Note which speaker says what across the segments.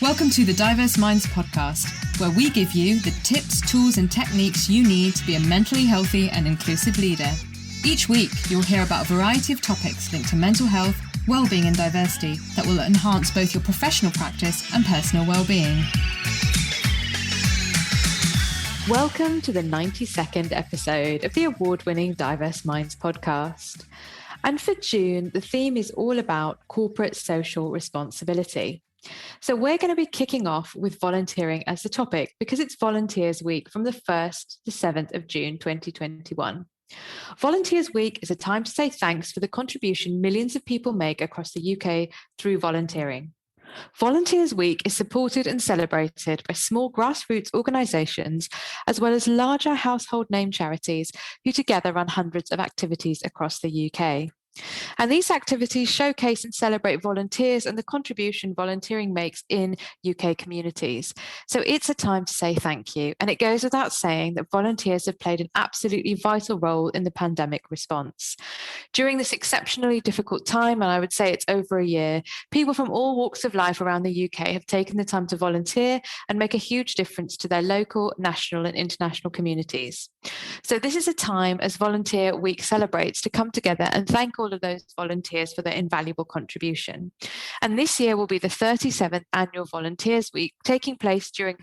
Speaker 1: Welcome to the Diverse Minds podcast, where we give you the tips, tools, and techniques you need to be a mentally healthy and inclusive leader. Each week, you'll hear about a variety of topics linked to mental health, well-being, and diversity that will enhance both your professional practice and personal well-being. Welcome to the 92nd episode of the award-winning Diverse Minds podcast. And for June, the theme is all about corporate social responsibility. So we're going to be kicking off with volunteering as the topic because it's Volunteers Week from the 1st to 7th of June 2021. Volunteers Week is a time to say thanks for the contribution millions of people make across the UK through volunteering. Volunteers Week is supported and celebrated by small grassroots organisations as well as larger household name charities who together run hundreds of activities across the UK. And these activities showcase and celebrate volunteers and the contribution volunteering makes in UK communities. So it's a time to say thank you. And it goes without saying that volunteers have played an absolutely vital role in the pandemic response. During this exceptionally difficult time, and I would say it's over a year, people from all walks of life around the UK have taken the time to volunteer and make a huge difference to their local, national and international communities. So this is a time as Volunteer Week celebrates to come together and thank all of those volunteers for their invaluable contribution. And this year will be the 37th annual Volunteers Week, taking place during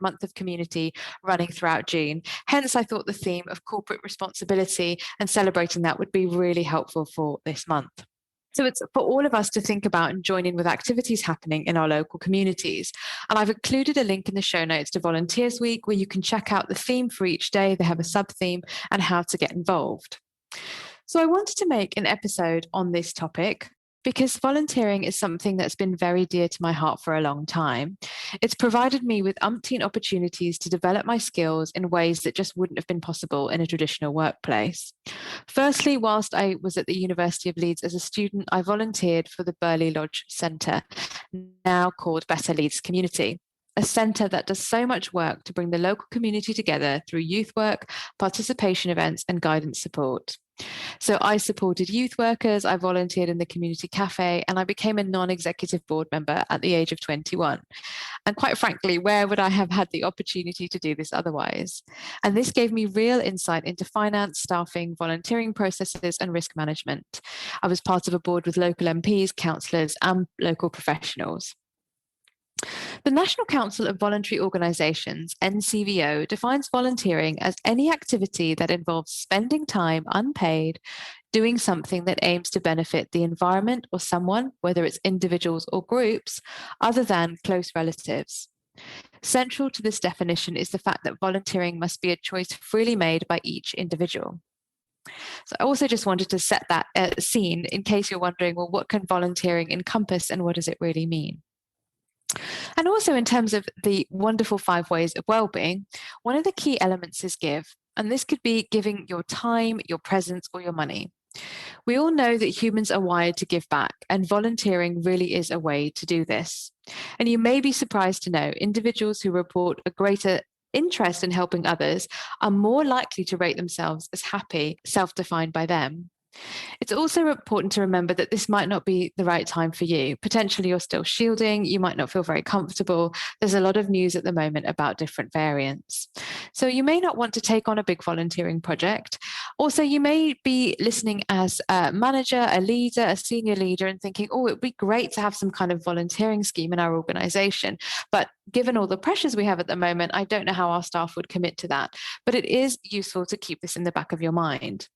Speaker 1: #Month of Community running throughout June. Hence, I thought the theme of corporate responsibility and celebrating that would be really helpful for this month. So it's for all of us to think about and join in with activities happening in our local communities. And I've included a link in the show notes to Volunteers Week where you can check out the theme for each day. They have a sub-theme and how to get involved. So I wanted to make an episode on this topic because volunteering is something that's been very dear to my heart for a long time. It's provided me with umpteen opportunities to develop my skills in ways that just wouldn't have been possible in a traditional workplace. Firstly, whilst I was at the University of Leeds as a student, I volunteered for the Burley Lodge Centre, now called Better Leeds Community, a centre that does so much work to bring the local community together through youth work, participation events and guidance support. So I supported youth workers, I volunteered in the community cafe, and I became a non-executive board member at the age of 21. And quite frankly, where would I have had the opportunity to do this otherwise? And this gave me real insight into finance, staffing, volunteering processes, and risk management. I was part of a board with local MPs, councillors, and local professionals. The National Council of Voluntary Organisations, NCVO, defines volunteering as any activity that involves spending time unpaid, doing something that aims to benefit the environment or someone, whether it's individuals or groups, other than close relatives. Central to this definition is the fact that volunteering must be a choice freely made by each individual. So I also just wanted to set that scene in case you're wondering, well, what can volunteering encompass and what does it really mean? And also in terms of the wonderful 5 ways of well-being, one of the key elements is give. And this could be giving your time, your presence, or your money. We all know that humans are wired to give back, and volunteering really is a way to do this. And you may be surprised to know individuals who report a greater interest in helping others are more likely to rate themselves as happy, self-defined by them. It's also important to remember that this might not be the right time for you. Potentially you're still shielding, you might not feel very comfortable. There's a lot of news at the moment about different variants. So you may not want to take on a big volunteering project. Also, you may be listening as a manager, a leader, a senior leader and thinking, oh, it would be great to have some kind of volunteering scheme in our organisation. But given all the pressures we have at the moment, I don't know how our staff would commit to that. But it is useful to keep this in the back of your mind.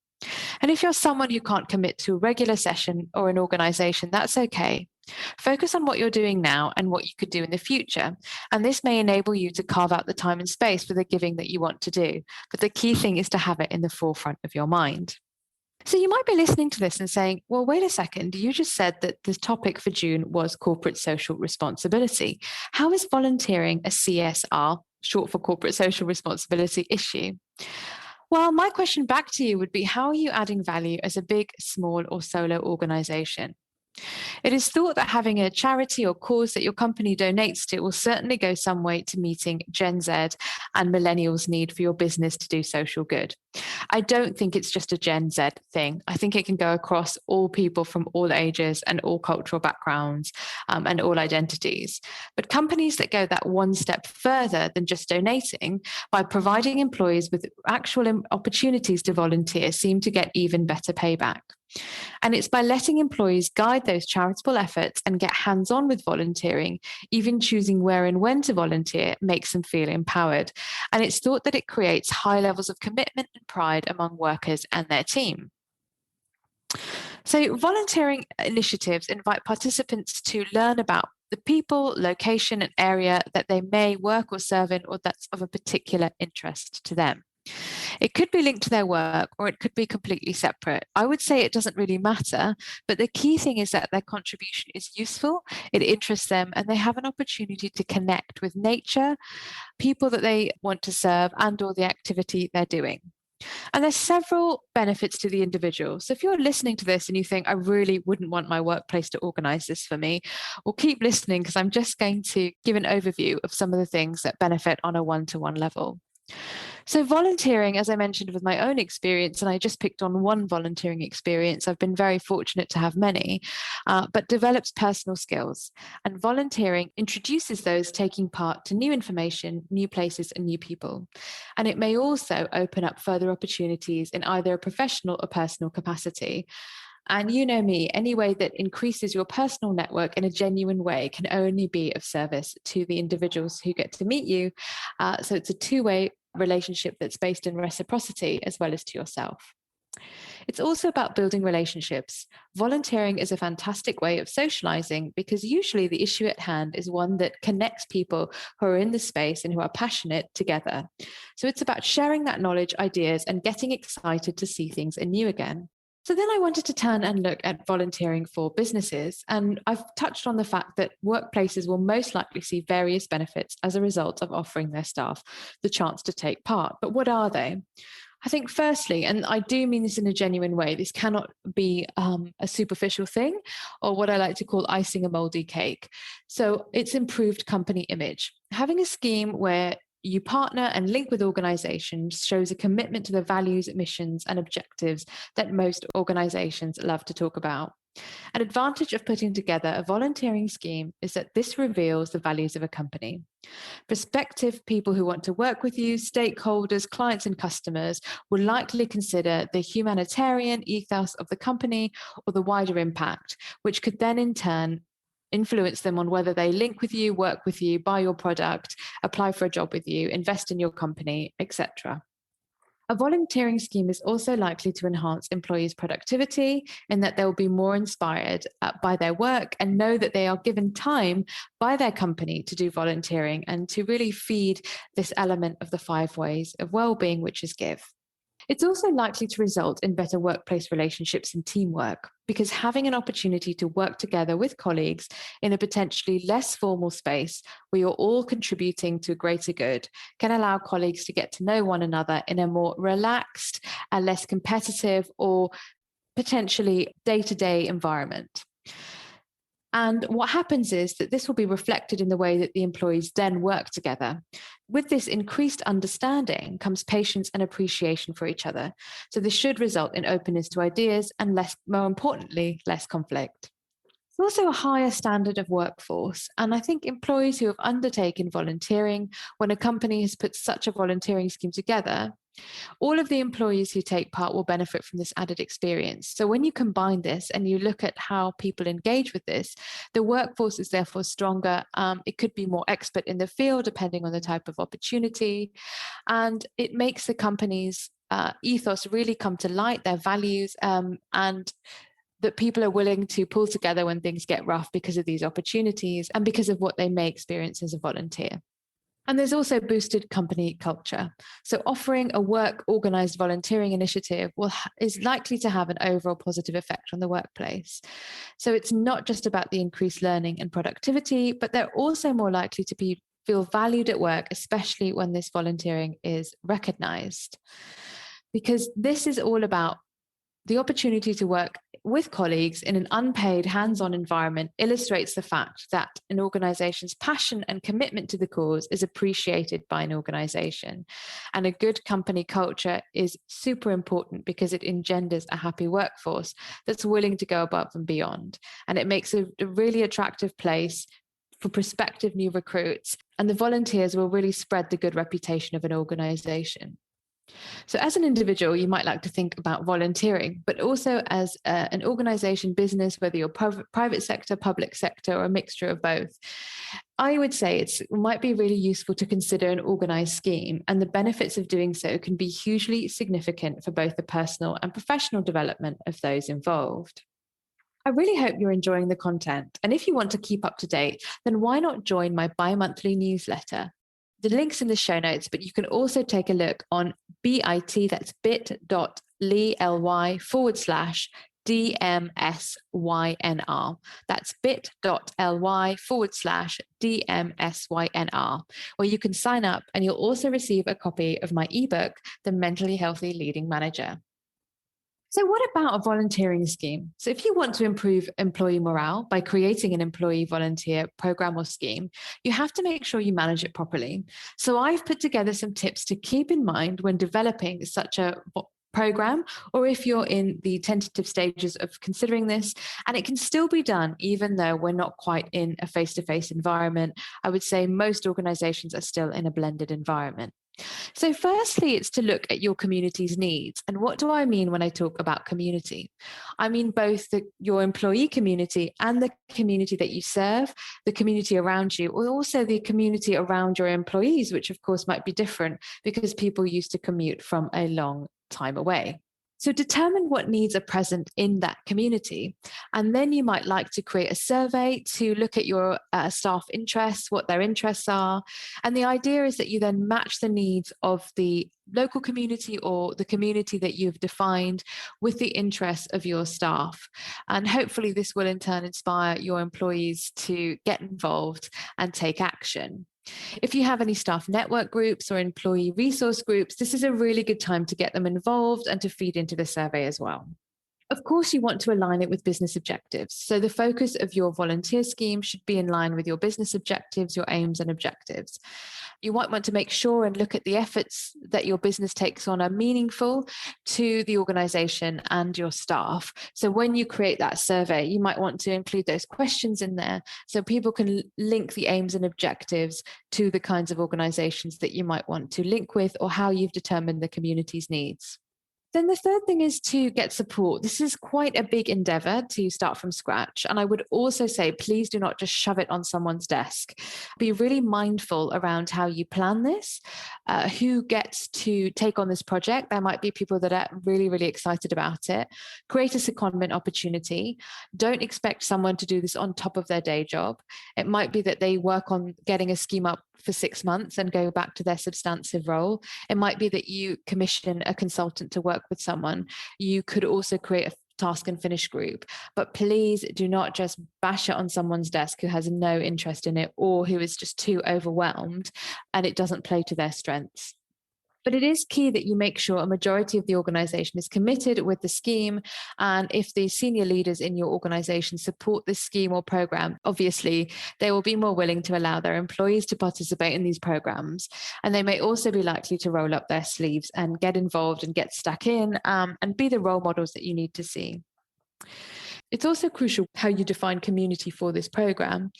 Speaker 1: And if you're someone who can't commit to a regular session or an organisation, that's okay. Focus on what you're doing now and what you could do in the future. And this may enable you to carve out the time and space for the giving that you want to do. But the key thing is to have it in the forefront of your mind. So you might be listening to this and saying, well, wait a second, you just said that the topic for June was corporate social responsibility. How is volunteering a CSR, short for corporate social responsibility, issue? Well, my question back to you would be, how are you adding value as a big, small, or solo organisation? It is thought that having a charity or cause that your company donates to will certainly go some way to meeting Gen Z and millennials' need for your business to do social good. I don't think it's just a Gen Z thing. I think it can go across all people from all ages and all cultural backgrounds and all identities. But companies that go that one step further than just donating by providing employees with actual opportunities to volunteer seem to get even better payback. And it's by letting employees guide those charitable efforts and get hands on with volunteering, even choosing where and when to volunteer makes them feel empowered. And it's thought that it creates high levels of commitment and pride among workers and their team. So, volunteering initiatives invite participants to learn about the people, location, and area that they may work or serve in, or that's of a particular interest to them. It could be linked to their work or it could be completely separate. I would say it doesn't really matter, but the key thing is that their contribution is useful, it interests them, and they have an opportunity to connect with nature, people that they want to serve, and or the activity they're doing. And there's several benefits to the individual. So if you're listening to this and you think, I really wouldn't want my workplace to organize this for me, well, keep listening because I'm just going to give an overview of some of the things that benefit on a one-to-one level. So, volunteering, as I mentioned with my own experience, and I just picked on one volunteering experience, I've been very fortunate to have many, but develops personal skills. And volunteering introduces those taking part to new information, new places, and new people. And it may also open up further opportunities in either a professional or personal capacity. And you know me, any way that increases your personal network in a genuine way can only be of service to the individuals who get to meet you. So it's a two-way relationship that's based in reciprocity as well as to yourself. It's also about building relationships. Volunteering is a fantastic way of socializing because usually the issue at hand is one that connects people who are in the space and who are passionate together. So it's about sharing that knowledge, ideas, and getting excited to see things anew again. So then I wanted to turn and look at volunteering for businesses. And I've touched on the fact that workplaces will most likely see various benefits as a result of offering their staff the chance to take part. But what are they? I think firstly, and I do mean this in a genuine way, this cannot be a superficial thing or what I like to call icing a moldy cake. So it's improved company image. Having a scheme where you partner and link with organizations shows a commitment to the values, missions, and objectives that most organizations love to talk about. An advantage of putting together a volunteering scheme is that this reveals the values of a company. Prospective people who want to work with you, stakeholders, clients, and customers will likely consider the humanitarian ethos of the company or the wider impact, which could then in turn influence them on whether they link with you, work with you, buy your product, apply for a job with you, invest in your company, etc. A volunteering scheme is also likely to enhance employees' productivity in that they will be more inspired by their work and know that they are given time by their company to do volunteering and to really feed this element of the 5 ways of well-being, which is give. It's also likely to result in better workplace relationships and teamwork because having an opportunity to work together with colleagues in a potentially less formal space where you're all contributing to a greater good can allow colleagues to get to know one another in a more relaxed and less competitive or potentially day-to-day environment. And what happens is that this will be reflected in the way that the employees then work together. With this increased understanding comes patience and appreciation for each other. So this should result in openness to ideas and more importantly, less conflict. It's also a higher standard of workforce. And I think employees who have undertaken volunteering, when a company has put such a volunteering scheme together, all of the employees who take part will benefit from this added experience. So when you combine this and you look at how people engage with this, the workforce is therefore stronger. It could be more expert in the field, depending on the type of opportunity. And it makes the company's ethos really come to light, their values, and that people are willing to pull together when things get rough because of these opportunities and because of what they may experience as a volunteer. And there's also boosted company culture. So offering a work-organized volunteering initiative is likely to have an overall positive effect on the workplace. So it's not just about the increased learning and productivity, but they're also more likely to feel valued at work, especially when this volunteering is recognized. Because this is all about the opportunity to work with colleagues in an unpaid, hands-on environment illustrates the fact that an organization's passion and commitment to the cause is appreciated by an organization. And a good company culture is super important because it engenders a happy workforce that's willing to go above and beyond. And it makes a really attractive place for prospective new recruits. And the volunteers will really spread the good reputation of an organization. So as an individual, you might like to think about volunteering, but also as an organization, business, whether you're private sector, public sector, or a mixture of both. I would say it might be really useful to consider an organized scheme, and the benefits of doing so can be hugely significant for both the personal and professional development of those involved. I really hope you're enjoying the content. And if you want to keep up to date, then why not join my bi-monthly newsletter? The link's in the show notes, but you can also take a look on that's bit.ly/DMSYNR. That's bit.ly/DMSYNR, where you can sign up and you'll also receive a copy of my ebook, The Mentally Healthy Leading Manager. So what about a volunteering scheme? So if you want to improve employee morale by creating an employee volunteer program or scheme, you have to make sure you manage it properly. So I've put together some tips to keep in mind when developing such a program, or if you're in the tentative stages of considering this, and it can still be done even though we're not quite in a face-to-face environment. I would say most organizations are still in a blended environment. So firstly, it's to look at your community's needs. And what do I mean when I talk about community? I mean both your employee community and the community that you serve, the community around you, or also the community around your employees, which of course might be different because people used to commute from a long time away. So determine what needs are present in that community. And then you might like to create a survey to look at your staff interests, what their interests are. And the idea is that you then match the needs of the local community or the community that you've defined with the interests of your staff. And hopefully this will in turn inspire your employees to get involved and take action. If you have any staff network groups or employee resource groups, this is a really good time to get them involved and to feed into the survey as well. Of course, you want to align it with business objectives. So the focus of your volunteer scheme should be in line with your business objectives, your aims and objectives. You might want to make sure and look at the efforts that your business takes on are meaningful to the organization and your staff. So when you create that survey, you might want to include those questions in there so people can link the aims and objectives to the kinds of organizations that you might want to link with or how you've determined the community's needs. Then the third thing is to get support. This is quite a big endeavor to start from scratch. And I would also say, please do not just shove it on someone's desk. Be really mindful around how you plan this, who gets to take on this project. There might be people that are really, really excited about it. Create a secondment opportunity. Don't expect someone to do this on top of their day job. It might be that they work on getting a scheme up for 6 months and go back to their substantive role. It might be that you commission a consultant to work with someone. You could also create a task and finish group, but please do not just bash it on someone's desk who has no interest in it or who is just too overwhelmed and it doesn't play to their strengths. But it is key that you make sure a majority of the organization is committed with the scheme. And if the senior leaders in your organization support this scheme or program, obviously they will be more willing to allow their employees to participate in these programs. And they may also be likely to roll up their sleeves and get involved and get stuck in and be the role models that you need to see. It's also crucial how you define community for this program.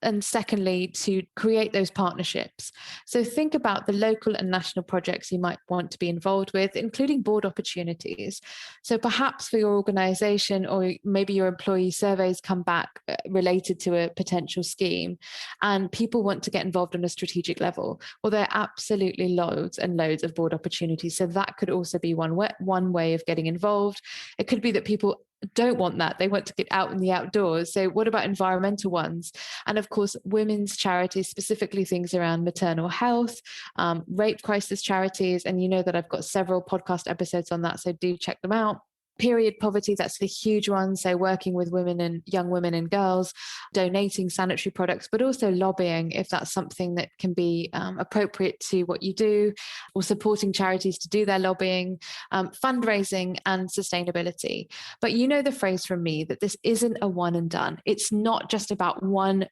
Speaker 1: And secondly, to create those partnerships. So think about the local and national projects you might want to be involved with, including board opportunities. So perhaps for your organization or maybe your employee surveys come back related to a potential scheme and people want to get involved on a strategic level. Well, there are absolutely loads and loads of board opportunities. So that could also be one way of getting involved. It could be that people don't want that. They want to get out in the outdoors. So what about environmental ones? And of course, women's charities, specifically things around maternal health, rape crisis charities. And you know that I've got several podcast episodes on that, so do check them out. Period poverty, that's the huge one. So working with women and young women and girls, donating sanitary products, but also lobbying if that's something that can be appropriate to what you do, or supporting charities to do their lobbying, fundraising and sustainability. But you know the phrase from me that this isn't a one and done. It's not just about one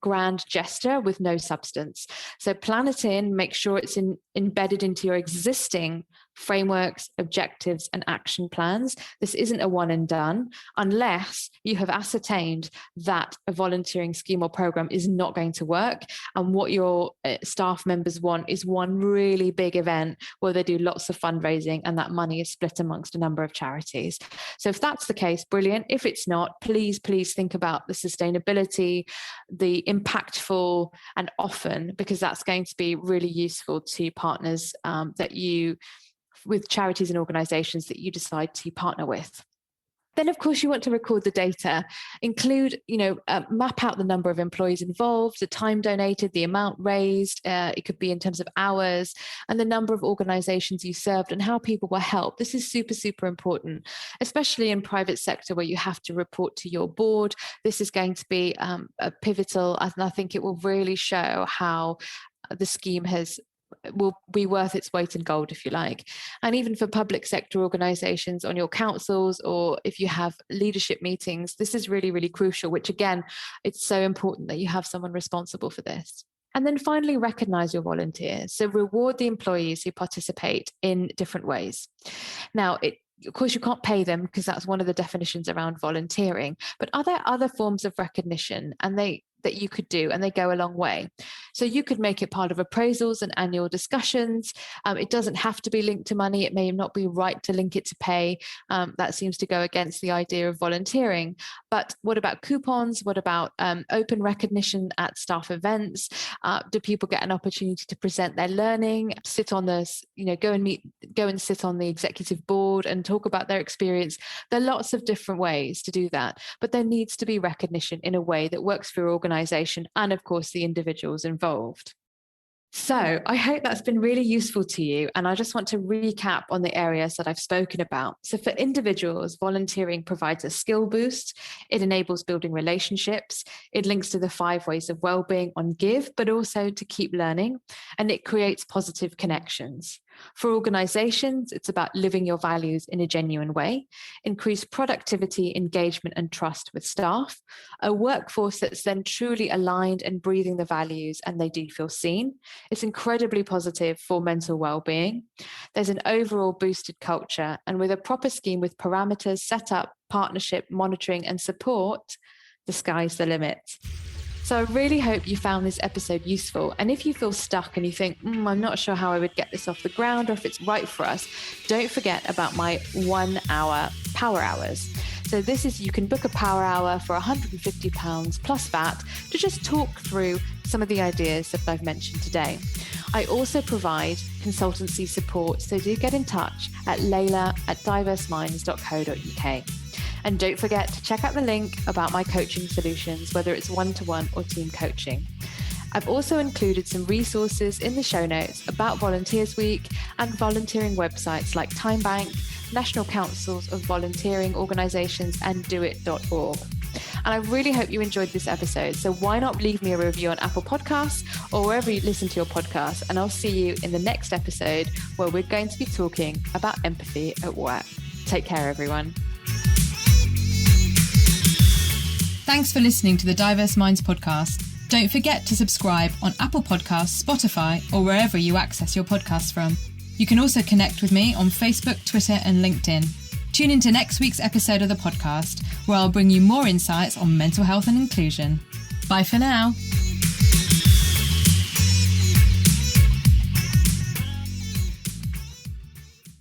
Speaker 1: grand gesture with no substance. So plan it in, make sure it's embedded into your existing frameworks, objectives, and action plans. This isn't a one and done unless you have ascertained that a volunteering scheme or program is not going to work. And what your staff members want is one really big event where they do lots of fundraising and that money is split amongst a number of charities. So if that's the case, brilliant. If it's not, please think about the sustainability, the impactful, and often, because that's going to be really useful to partners with charities and organizations that you decide to partner with. Then, of course, you want to record the data, include, map out the number of employees involved, the time donated, the amount raised, it could be in terms of hours, and the number of organizations you served and how people were helped. This is super, super important, especially in private sector where you have to report to your board. This is going to be a pivotal, and I think it will really show how the scheme will be worth its weight in gold, if you like. And even for public sector organizations on your councils, or if you have leadership meetings, this is really, really crucial, which again, it's so important that you have someone responsible for this. And then finally, recognize your volunteers. So reward the employees who participate in different ways. Now, of course, you can't pay them because that's one of the definitions around volunteering, but are there other forms of recognition that you could do, and they go a long way? So you could make it part of appraisals and annual discussions. It doesn't have to be linked to money. It may not be right to link it to pay. That seems to go against the idea of volunteering. But what about coupons? What about open recognition at staff events? Do people get an opportunity to present their learning, sit on this, go and sit on the executive board and talk about their experience? There are lots of different ways to do that, but there needs to be recognition in a way that works for your organization and, of course, the individuals involved. So I hope that's been really useful to you. And I just want to recap on the areas that I've spoken about. So for individuals, volunteering provides a skill boost. It enables building relationships. It links to the 5 ways of well-being on Give, but also to keep learning. And it creates positive connections. For organizations, it's about living your values in a genuine way, increase productivity, engagement, and trust with staff, a workforce that's then truly aligned and breathing the values, and they do feel seen. It's incredibly positive for mental well-being. There's an overall boosted culture, and with a proper scheme with parameters set up, partnership, monitoring, and support, the sky's the limit. So I really hope you found this episode useful. And if you feel stuck and you think, I'm not sure how I would get this off the ground or if it's right for us, don't forget about my 1 hour power hours. So you can book a power hour for £150 plus VAT to just talk through some of the ideas that I've mentioned today. I also provide consultancy support, so do get in touch at layla@diverseminds.co.uk. And don't forget to check out the link about my coaching solutions, whether it's one-to-one or team coaching. I've also included some resources in the show notes about Volunteers Week and volunteering websites like Time Bank, National Councils of Volunteering Organisations, and doit.org. And I really hope you enjoyed this episode. So why not leave me a review on Apple Podcasts or wherever you listen to your podcasts. And I'll see you in the next episode where we're going to be talking about empathy at work. Take care, everyone.
Speaker 2: Thanks for listening to the Diverse Minds podcast. Don't forget to subscribe on Apple Podcasts, Spotify, or wherever you access your podcasts from. You can also connect with me on Facebook, Twitter, and LinkedIn. Tune into next week's episode of the podcast, where I'll bring you more insights on mental health and inclusion. Bye for now.